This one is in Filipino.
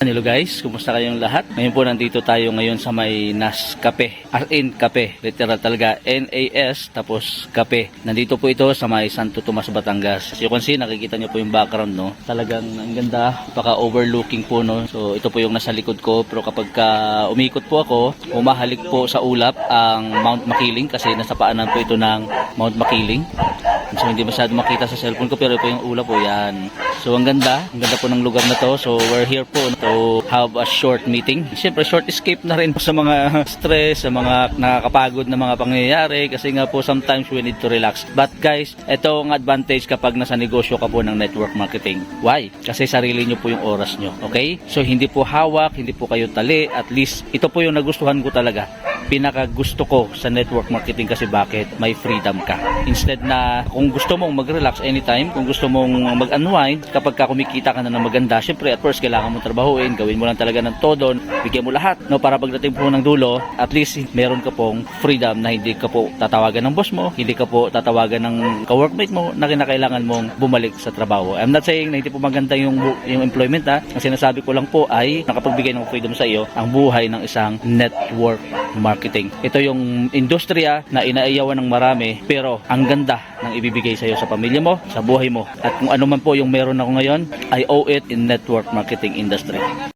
Hello guys, kumusta kayong lahat? Ngayon po nandito tayo ngayon sa may Nas Cafe, RN Cafe, literal talaga NAS tapos Cafe. Nandito po ito sa may Santo Tomas, Batangas. As you can see, nakikita nyo po yung background, no? Talagang ang ganda, paka overlooking po, no? So ito po yung nasa likod ko, pero kapag umikot po ako, umahalik po sa ulap ang Mount Makiling kasi nasa paanan po ito ng Mount Makiling. So hindi masyado makita sa cellphone ko, pero ito yung ulap po, yan. So ang ganda po ng lugar na to. So we're here po to have a short meeting. Siyempre short escape na rin po sa mga stress, sa mga nakakapagod na mga pangyayari kasi nga po sometimes we need to relax. But guys, ito ang advantage kapag nasa negosyo ka po ng network marketing. Why? Kasi sarili nyo po yung oras nyo. Okay? So hindi po hawak, hindi po kayo tali. At least ito po yung nagustuhan ko talaga. Pinaka gusto ko sa network marketing kasi bakit? May freedom ka. Instead na kung gusto mong mag-relax anytime, kung gusto mong mag-unwind, kapag kumikita ka na ng maganda, syempre at first kailangan mong trabahuin, gawin mo lang talaga ng todo, bigyan mo lahat, no, para pagdating po ng dulo, at least meron ka pong freedom na hindi ka po tatawagan ng boss mo, hindi ka po tatawagan ng ka-workmate mo na kinakailangan mong bumalik sa trabaho. I'm not saying na hindi po maganda yung employment, ha. Ang sinasabi ko lang po ay nakapagbigay ng freedom sa iyo ang buhay ng isang network marketing. Ito yung industriya na inaiyawan ng marami, pero ang ganda ng ibibigay sa iyo sa pamilya mo, sa buhay mo. At kung ano man po yung meron ako ngayon, I owe it in network marketing industry.